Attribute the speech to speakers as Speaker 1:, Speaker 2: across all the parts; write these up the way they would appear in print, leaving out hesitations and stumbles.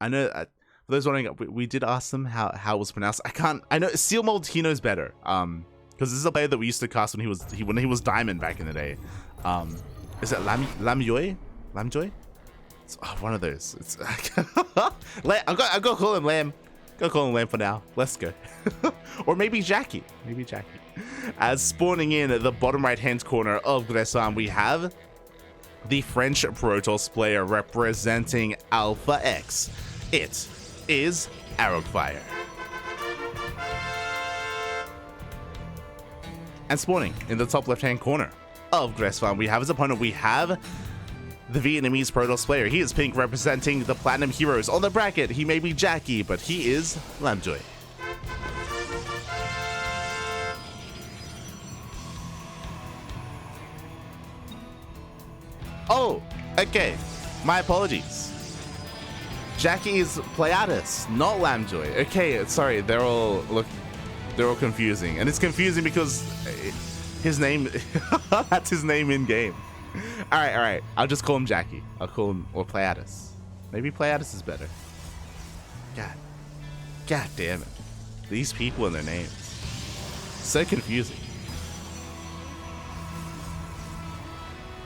Speaker 1: I know. For those wondering, we did ask them how it was pronounced. I know Seal Mold. He knows better. Because this is a player that we used to cast when he was Diamond back in the day. Is it Lamjoy? Lamjoy? It's one of those. It's I'm gonna call him Lamb. Go call him Lamb for now. Let's go. Or maybe Jackie. Maybe Jackie. As spawning in at the bottom right-hand corner of Gressan, we have the French Protoss player representing Alpha X. It is Arrogfire. And spawning in the top left-hand corner of Gressan, we have his opponent. We have the Vietnamese Protoss player. He is pink, representing the Platinum Heroes. On the bracket, he may be Jackie, but he is Lamjoy. Oh, okay. My apologies. Jackie is Pleiades, not Lamjoy. Okay, sorry. They're all confusing, and it's confusing because his name that's his name in game. All right. I'll just call him Jackie. I'll call him or Pleiades. Maybe Pleiades is better. God damn it! These people and their names, so confusing.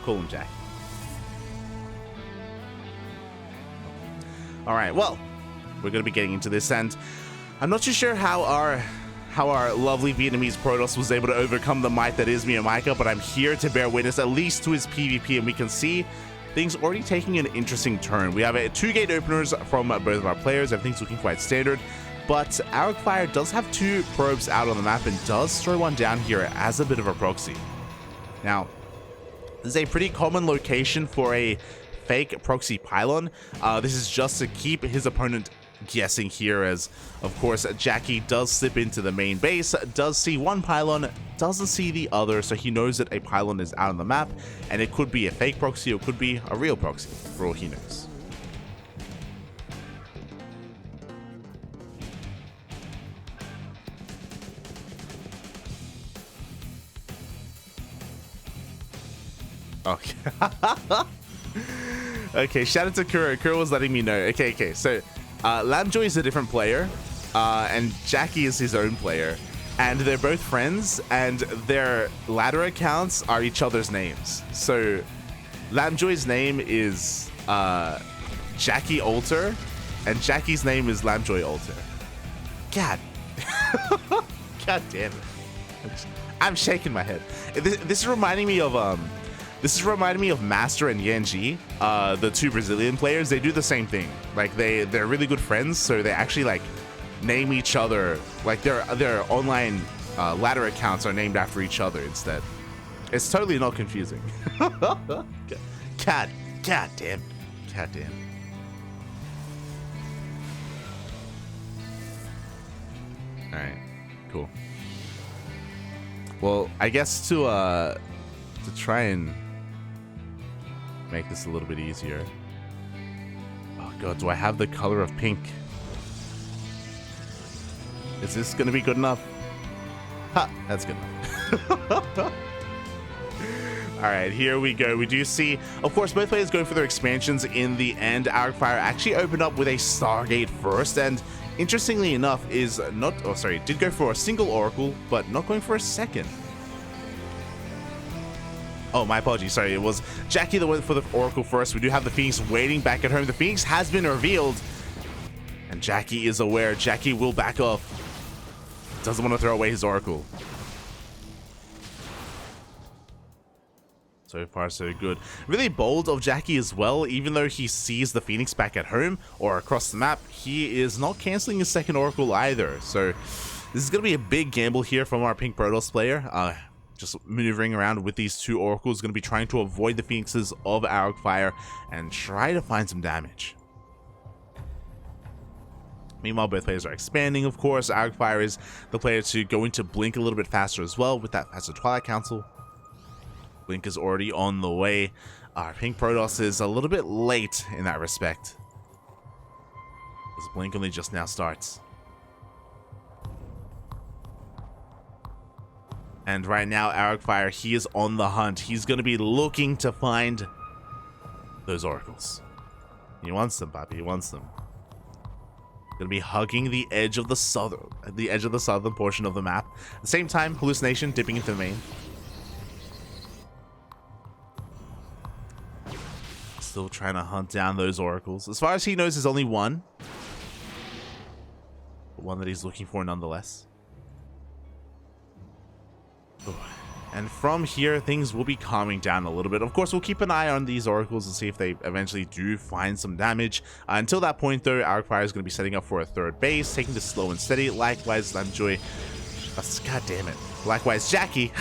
Speaker 1: Call him Jackie. All right. Well, we're gonna be getting into this, and I'm not too sure how our lovely Vietnamese Protoss was able to overcome the might that is Miyamika, but I'm here to bear witness at least to his PvP, and we can see things already taking an interesting turn. We have 2 gate openers from both of our players. Everything's looking quite standard, but Arrogfire does have 2 probes out on the map and does throw one down here as a bit of a proxy. Now, this is a pretty common location for a fake proxy pylon. This is just to keep his opponent guessing here, as of course Jackie does slip into the main base, does see one pylon, doesn't see the other, so he knows that a pylon is out on the map, and it could be a fake proxy or it could be a real proxy for all he knows. Okay. Okay, shout out to Kuro. Kuro was letting me know. Okay, so Lamjoy is a different player, and Jackie is his own player, and they're both friends, and their ladder accounts are each other's names. So Lamjoy's name is Jackie Alter, and Jackie's name is Lamjoy Alter. God. God damn it. I'm shaking my head. This is reminding me of Master and Yanji, the 2 Brazilian players. They do the same thing. Like they're really good friends, so they actually like name each other, like their online ladder accounts are named after each other instead. It's totally not confusing. God damn. All right, cool. Well, I guess to try and make this a little bit easier. Oh god, do I have the color of pink? Is this gonna be good enough? Ha, that's good enough. Alright, here we go. We do see, of course, both players going for their expansions in the end. Arrogfire actually opened up with a Stargate first, and interestingly enough did go for a single Oracle, but not going for a second. Oh, my apologies. Sorry, it was Jackie that went for the Oracle first. We do have the Phoenix waiting back at home. The Phoenix has been revealed, and Jackie is aware. Jackie will back off. Doesn't want to throw away his Oracle. So far, so good. Really bold of Jackie as well. Even though he sees the Phoenix back at home or across the map, he is not canceling his second Oracle either. So this is going to be a big gamble here from our pink Protoss player. Just maneuvering around with these 2 Oracles, going to be trying to avoid the Phoenixes of Arrogfire and try to find some damage. Meanwhile, both players are expanding, of course. Arrogfire is the player to go into Blink a little bit faster as well with that faster Twilight Council. Blink is already on the way. Our pink Protoss is a little bit late in that respect, because Blink only just now starts. And right now, Arrogfire, he is on the hunt. He's going to be looking to find those Oracles. He wants them, Bobby. He wants them. Gonna be hugging the edge of the southern portion of the map. At the same time, hallucination dipping into the main. Still trying to hunt down those oracles. As far as he knows, there's only one. But one that he's looking for nonetheless. Oh. And from here, things will be calming down a little bit. Of course, we'll keep an eye on these oracles and see if they eventually do find some damage. Until that point, though, Arrogfire is going to be setting up for a third base, taking this slow and steady. Likewise, Lamjoy. God damn it. Likewise, Jackie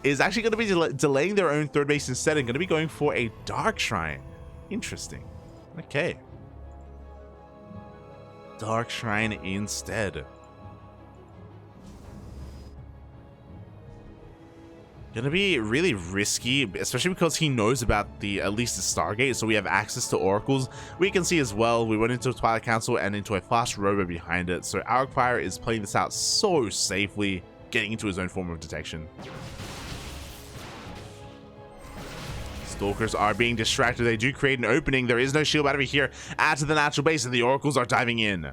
Speaker 1: is actually going to be delaying their own third base instead and going to be going for a Dark Shrine. Interesting. Okay. Dark Shrine instead. Gonna be really risky, especially because he knows about at least the Stargate, so we have access to oracles. We can see as well, we went into Twilight Council and into a fast rover behind it, so Arrogfire is playing this out so safely, getting into his own form of detection. Stalkers are being distracted. They do create an opening. There is no shield battery here. Add to the natural base, and the oracles are diving in.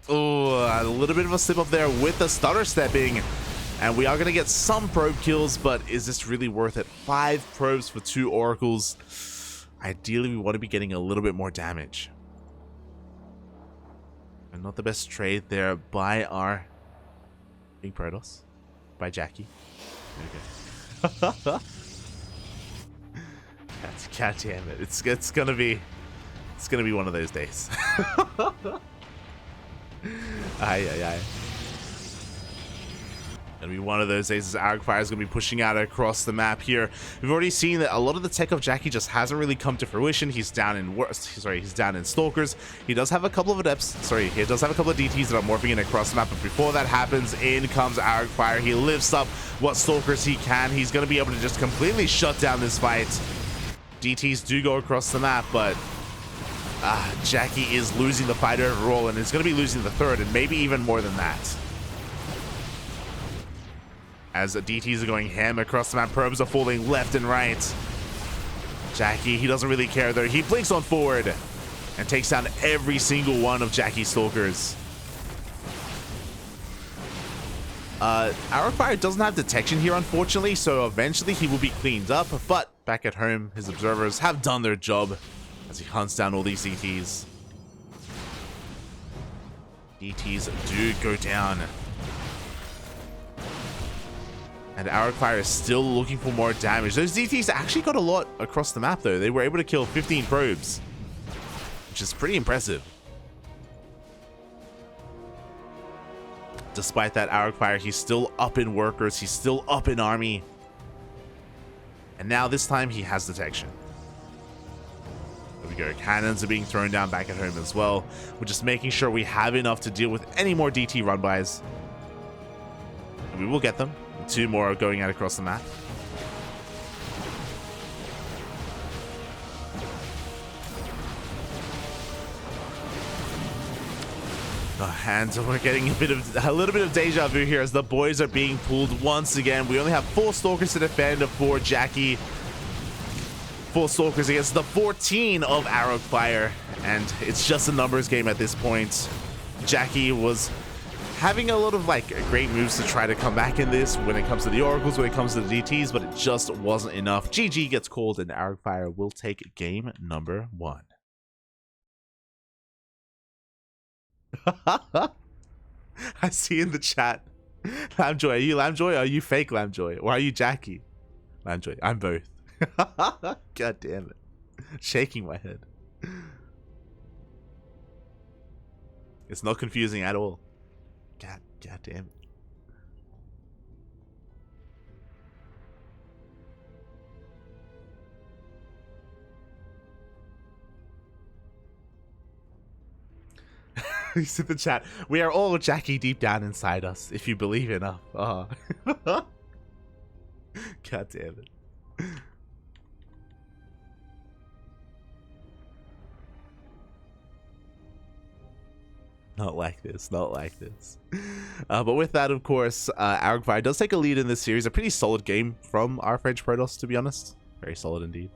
Speaker 1: Oh, a little bit of a slip up there with the stutter stepping. And we are going to get some probe kills, but is this really worth it? 5 probes for 2 oracles. Ideally, we want to be getting a little bit more damage. And not the best trade there by our Big Protoss. By Jackie. Okay. God damn it. It's gonna be one of those days. Aye. Gonna be one of those days as Arrogfire is gonna be pushing out across the map here. We've already seen that a lot of the tech of Jackie just hasn't really come to fruition. He's down in Stalkers. He does have a couple of adepts. He does have a couple of DTs that are morphing in across the map, but before that happens, in comes Arrogfire. He lifts up what Stalkers he can. He's gonna be able to just completely shut down this fight. DTs do go across the map, but Jackie is losing the fight overall, and is going to be losing the third, and maybe even more than that. As the DTs are going ham across the map, probes are falling left and right. Jackie, he doesn't really care though. He blinks on forward and takes down every single one of Jackie's Stalkers. Arrogfire doesn't have detection here, unfortunately, so eventually he will be cleaned up, but back at home, his observers have done their job as he hunts down all these DTs. DTs do go down. And Arrogfire is still looking for more damage. Those DTs actually got a lot across the map, though. They were able to kill 15 probes, which is pretty impressive. Despite that, Arrogfire, he's still up in workers. He's still up in army. And now this time he has detection. There we go. Cannons are being thrown down back at home as well. We're just making sure we have enough to deal with any more DT run-bys. And we will get them. 2 more are going out across the map. And we're getting a little bit of deja vu here as the boys are being pulled once again. We only have 4 Stalkers to defend for Jackie. 4 Stalkers against the 14 of Arrogfire, and it's just a numbers game at this point. Jackie was having a lot of great moves to try to come back in this when it comes to the oracles, when it comes to the DTs, but it just wasn't enough. GG gets called, and Arrogfire will take game number 1. I see in the chat, Lamjoy, are you Lamjoy or are you fake Lamjoy? Or are you Jackie? Lamjoy, I'm both. God damn it. Shaking my head. It's not confusing at all. God damn it. You see the chat. We are all Jackie deep down inside us, if you believe enough. Oh. God damn it. Not like this, not like this. But with that, of course, Arrogfire does take a lead in this series. A pretty solid game from our French Protoss, to be honest. Very solid indeed.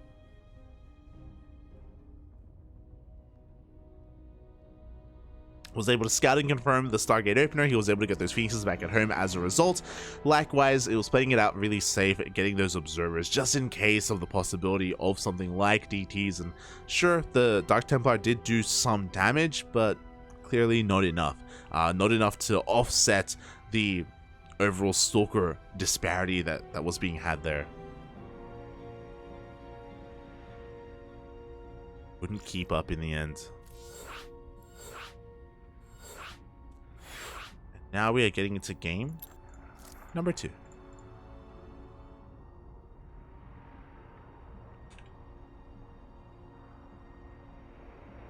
Speaker 1: was able to scout and confirm the Stargate opener. He was able to get those Phoenixes back at home as a result. Likewise, it was playing it out really safe, getting those observers just in case of the possibility of something like DTs. And sure, the Dark Templar did do some damage, but clearly not enough. Not enough to offset the overall Stalker disparity that was being had there. Wouldn't keep up in the end. Now we are getting into game number 2.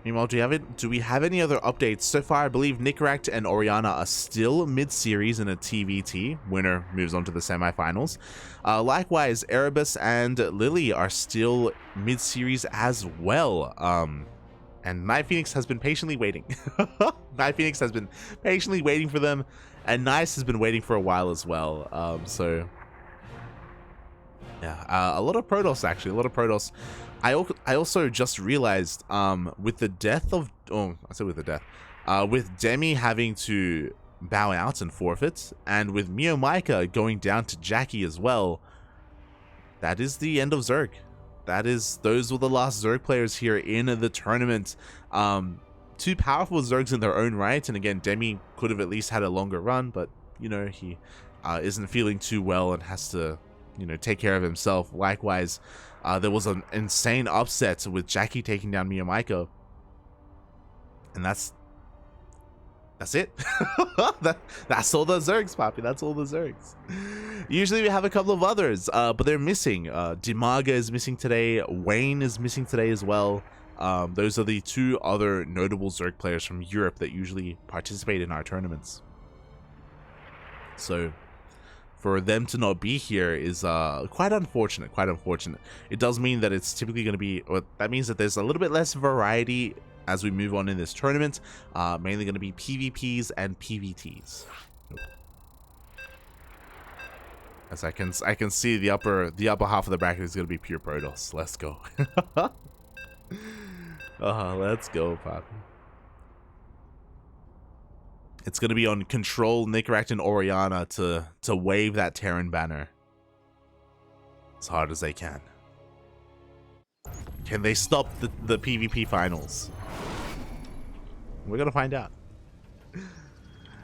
Speaker 1: Meanwhile, do we have any other updates? So far, I believe Nicorette and Oriana are still mid-series in a TVT. Winner moves on to the semifinals. Likewise, Erebus and Lily are still mid-series as well. And Night Phoenix has been patiently waiting. Night Phoenix has been patiently waiting for them, and Nice has been waiting for a while as well. So, yeah, a lot of Protoss, actually, a lot of Protoss. I also just realized, with the death of, with Demi having to bow out and forfeit, and with Miomaika going down to Jackie as well, that is the end of Zerg. Those were the last Zerg players here in the tournament. Two powerful Zergs in their own right, and again, Demi could have at least had a longer run, but, you know, he isn't feeling too well and has to, you know, take care of himself. Likewise, there was an insane upset with Jackie taking down Miomaika, and that's it. That's all the Zergs, Poppy. That's all the Zergs. Usually we have a couple of others, but they're missing. Dimaga is missing today. Wayne is missing today as well. Those are the 2 other notable Zerg players from Europe that usually participate in our tournaments. So for them to not be here is quite unfortunate. It does mean that it's typically going to be, or that means that there's a little bit less variety as we move on in this tournament. Mainly going to be PvPs and PvTs. As I can see the upper half of the bracket is going to be pure Protoss. Let's go. Let's go, Poppy. It's going to be on Control, Nicorette, and Oriana to wave that Terran banner as hard as they can. Can they stop the PvP finals? We're going to find out.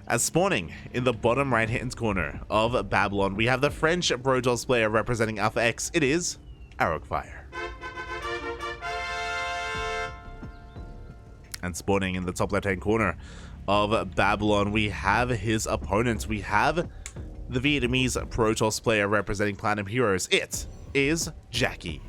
Speaker 1: As spawning in the bottom right-hand corner of Babylon, we have the French Protoss player representing Alpha X. It is Arrogfire. And spawning in the top left-hand corner of Babylon, we have his opponent. We have the Vietnamese Protoss player representing Platinum Heroes. It is Jackie.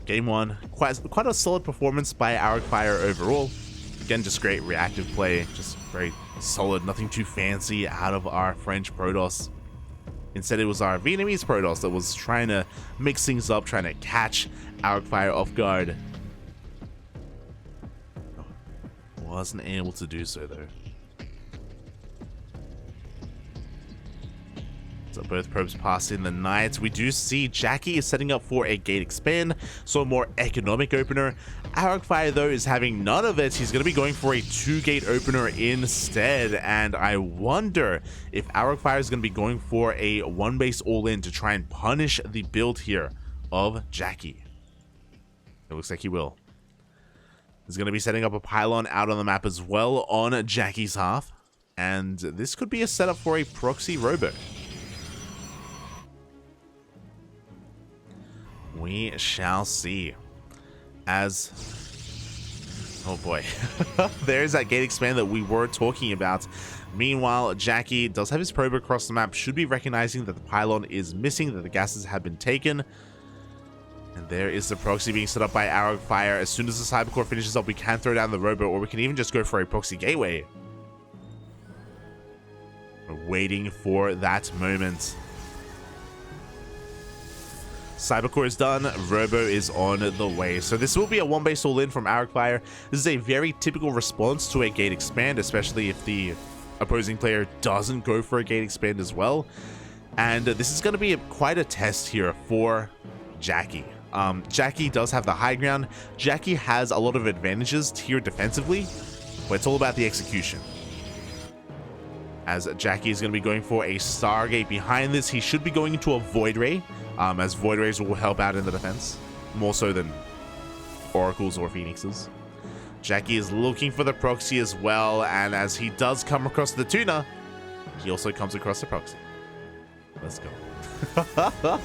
Speaker 1: Game 1, quite a solid performance by Arrogfire overall. Again, just great reactive play, just very solid, nothing too fancy out of our French Protoss. Instead, it was our Vietnamese Protoss that was trying to mix things up, trying to catch Arrogfire off guard. Wasn't able to do so, though. So both probes pass in the night. We do see Jackie is setting up for a gate expand, so a more economic opener. Arrogfire, though, is having none of it. He's going to be going for a 2-gate opener instead, and I wonder if Arrogfire is going to be going for a 1-base all-in to try and punish the build here of Jackie. It looks like he will. He's going to be setting up a pylon out on the map as well on Jackie's half, and this could be a setup for a proxy robo. We shall see. As, oh boy, there's that gate expand that we were talking about. Meanwhile, Jackie does have his probe across the map, should be recognizing that the pylon is missing, that the gases have been taken. And there is the proxy being set up by Arrogfire. As soon as the Cybercore finishes up, we can throw down the robo, or we can even just go for a proxy gateway. We're waiting for that moment. Cybercore is done, Robo is on the way. So this will be a 1-base all-in from Arrogfire. This is a very typical response to a gate expand, especially if the opposing player doesn't go for a gate expand as well. And this is going to be quite a test here for Jackie. Jackie does have the high ground. Jackie has a lot of advantages here defensively, but it's all about the execution. As Jackie is going to be going for a Stargate behind this, he should be going into a Void Ray, as Void Rays will help out in the defense, more so than Oracles or Phoenixes. Jackie is looking for the proxy as well, and as he does come across the tuna, he also comes across the proxy. Let's go.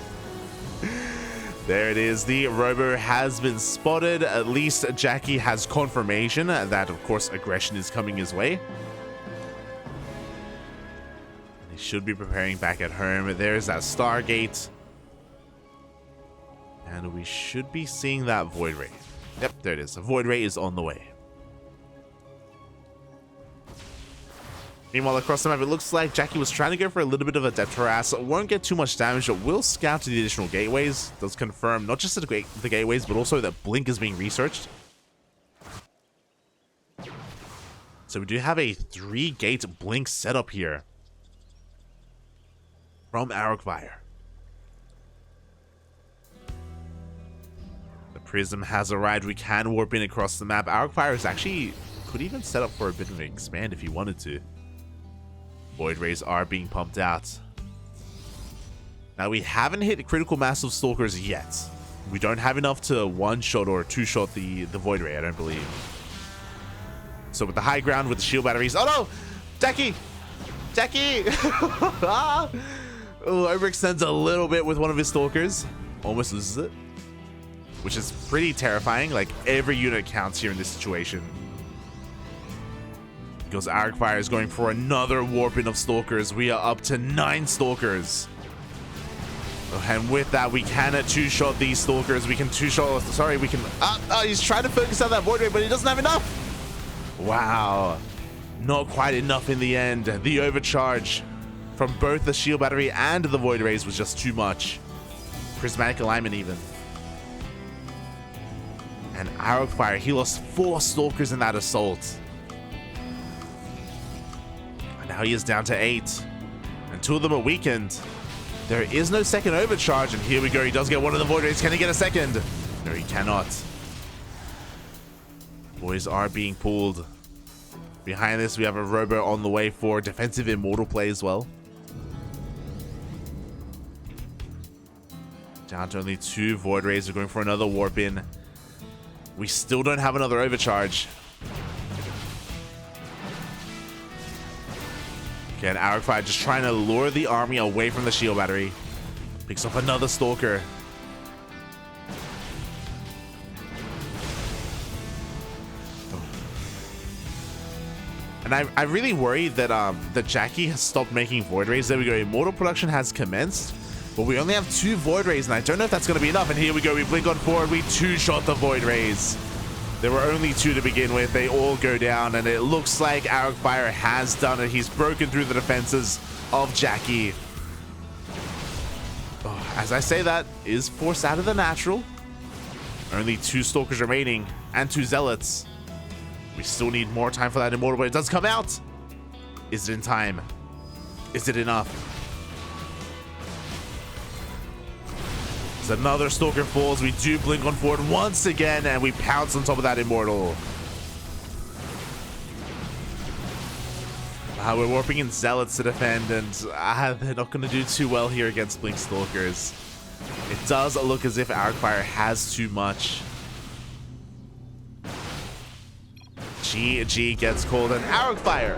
Speaker 1: There it is. The Robo has been spotted. At least Jackie has confirmation that, of course, aggression is coming his way. He should be preparing back at home. There's that Stargate. And we should be seeing that Void Ray. Yep, there it is. The Void Ray is on the way. Meanwhile, across the map, it looks like Jackie was trying to go for a little bit of a depth harass. Won't get too much damage, but will scout to the additional gateways. Does confirm not just the gateways, but also that Blink is being researched. So we do have a 3-gate Blink setup here from Arrogfire. The Prism has arrived. We can warp in across the map. Arrogfire is actually could even set up for a bit of an expand if he wanted to. Void Rays are being pumped out. Now, we haven't hit critical mass of Stalkers yet. We don't have enough to one-shot or two-shot the Void Ray, I don't believe. So with the high ground, with the shield batteries... Oh, no! Jackie! Jackie! Oh, overextends a little bit with one of his Stalkers. Almost loses it. Which is pretty terrifying. Like, every unit counts here in this situation. Because Arrogfire is going for another warping of Stalkers. We are up to 9 Stalkers. And with that, we can two-shot these Stalkers. We can two-shot... Sorry, we can... he's trying to focus on that Void Ray, but he doesn't have enough. Wow. Not quite enough in the end. The overcharge from both the shield battery and the Void Rays was just too much. Prismatic alignment even. And Arrogfire, he lost 4 Stalkers in that assault. Now he is down to 8. And 2 of them are weakened. There is no second overcharge. And here we go. He does get one of the Void Rays. Can he get a second? No, he cannot. Boys are being pulled. Behind this, we have a Robo on the way for defensive Immortal play as well. Down to only 2 Void Rays. We're going for another warp in. We still don't have another overcharge. Again, Arrogfire just trying to lure the army away from the shield battery. Picks up another Stalker. And I really worry that that Jackie has stopped making Void Rays. There we go. Immortal production has commenced. But we only have 2 Void Rays, and I don't know if that's going to be enough. And here we go. We blink on forward. We two-shot the Void Rays. There were only 2 to begin with. They all go down, and it looks like Arrogfire has done it. He's broken through the defenses of Jackie. Oh, as I say, that is forced out of the natural. Only 2 Stalkers remaining and 2 Zealots. We still need more time for that Immortal, but it does come out. Is it in time? Is it enough? As another Stalker falls, we do blink on forward once again, and we pounce on top of that Immortal. We're warping in Zealots to defend, and they're not going to do too well here against Blink Stalkers. It does look as if Arrogfire has too much. GG gets called, and Arrogfire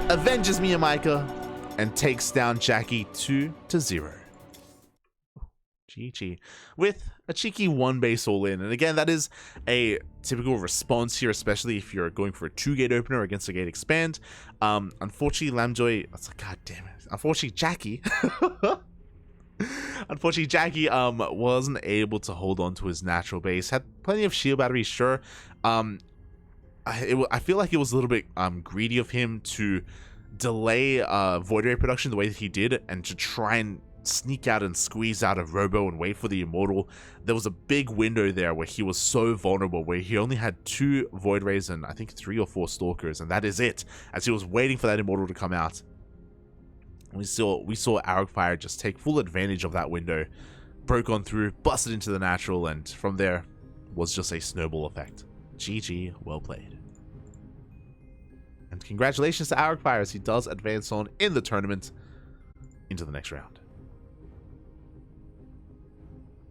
Speaker 1: avenges Miyamika and takes down Jackie 2-0. GG. With a cheeky 1 base all in. And again, that is a typical response here, especially if you're going for a 2-gate opener against a gate expand. Unfortunately, Lamjoy... God damn it. Unfortunately, Jackie... Unfortunately, Jackie wasn't able to hold on to his natural base. Had plenty of shield batteries, sure. I feel like it was a little bit greedy of him to delay Void Ray production the way that he did, and to try and sneak out and squeeze out a Robo and wait for the Immortal. There was a big window there where he was so vulnerable, where he only had 2 Void Rays and I think 3 or 4 Stalkers, and that is it, as he was waiting for that Immortal to come out. We saw Arrogfire just take full advantage of that window, broke on through, busted into the natural, and from there was just a snowball effect. GG, well played. And congratulations to Arrogfire as he does advance on in the tournament into the next round.